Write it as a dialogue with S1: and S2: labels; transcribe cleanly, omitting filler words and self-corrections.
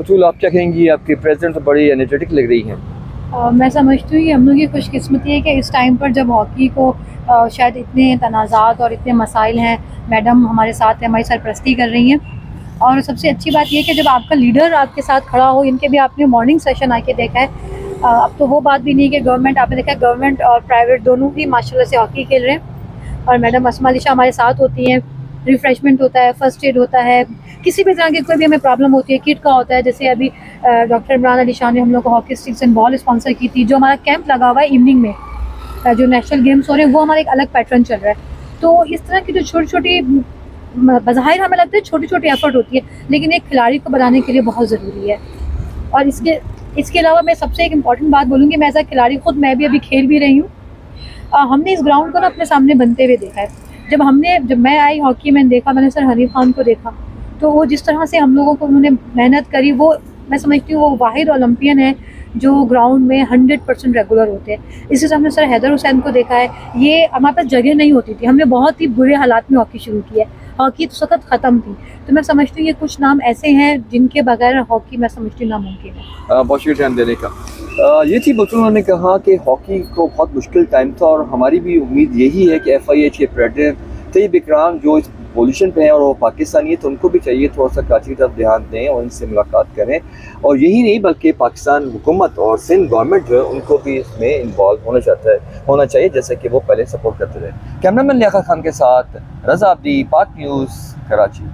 S1: बतूल, आप क्या कहेंगी? आपकी प्रेजेंट तो बड़ी एनर्जेटिक लग रही हैं।
S2: मैं समझती हूँ कि हम लोग की खुशकिस्मती है कि इस टाइम पर जब हॉकी को शायद इतने तनाज़ात और इतने मसाइल हैं, मैडम हमारे साथ हैं, हमारी सरपरस्ती कर रही हैं। और सबसे अच्छी बात ये है कि जब आपका लीडर आपके साथ खड़ा हो, इनके भी आपने मॉर्निंग सेशन आके देखा है। अब तो वो बात भी नहीं है कि गवर्नमेंट, आपने देखा है गवर्नमेंट और प्राइवेट दोनों ही माशाल्लाह से हॉकी खेल रहे हैं। और मैडम अस्मा अली शाह हमारे साथ होती हैं, रिफ़्रेशमेंट होता है, फ़र्स्ट एड होता है, किसी भी तरह की कोई भी हमें प्रॉब्लम होती है, किट का होता है। जैसे अभी डॉक्टर इमरान अली शाह ने हम लोग को hockey sticks and ball sponsor की थी, जो हमारा कैंप लगा हुआ है इवनिंग में। जो नेशनल गेम्स हो रहे हैं वो हमारा एक अलग पैटर्न चल रहा है। तो इस तरह की जो छोटी-छोटी बज़ाहिर हमें लगता है छोटी-छोटी एफ़र्ट होती है, लेकिन एक खिलाड़ी को बनाने के लिए बहुत ज़रूरी है। और इसके इसके अलावा मैं सबसे एक इम्पॉर्टेंट बात बोलूँगी, मैं एज़ अ खिलाड़ी खुद मैं भी अभी खेल भी रही हूँ। हमने इस ग्राउंड को ना अपने सामने बनते हुए देखा है। जब मैं आई हॉकी में देखा, मैंने सर हनीफ खान को देखा, तो वो जिस तरह से हम लोगों को उन्होंने मेहनत करी, वो मैं समझती हूँ वो वाहिद ओलंपियन है जो ग्राउंड में 100% रेगुलर होते हैं। इसी तरह हमने सर हैदर हुसैन को देखा है। ये हमारे पास जगह नहीं होती थी, हमने बहुत ही बुरे हालात में हॉकी शुरू की है। हॉकी तो सतत ख़त्म थी। तो मैं समझती हूँ ये कुछ नाम ऐसे हैं जिनके बगैर हॉकी मैं समझती हूँ नामुमकिन है।
S1: बहुत शुक्रिया टाइम देने का। ये थी बतूल, उन्होंने कहा कि हॉकी को बहुत मुश्किल टाइम था और हमारी भी उम्मीद यही है कि FIH के प्रेसिडेंट तैयब इकराम जो इस पोजीशन पे हैं और वो पाकिस्तानी है, तो उनको भी चाहिए थोड़ा सा कराची की तरफ ध्यान दें और इनसे मुलाकात करें। और यही नहीं बल्कि पाकिस्तान हुकूमत और सिंध गवर्नमेंट जो है उनको भी इसमें इन्वॉल्व होना चाहिए, जैसे कि वो पहले सपोर्ट करते रहे। कैमरामैन लियाकत खान के साथ रज़ा अब्दी, पाक न्यूज़, कराची।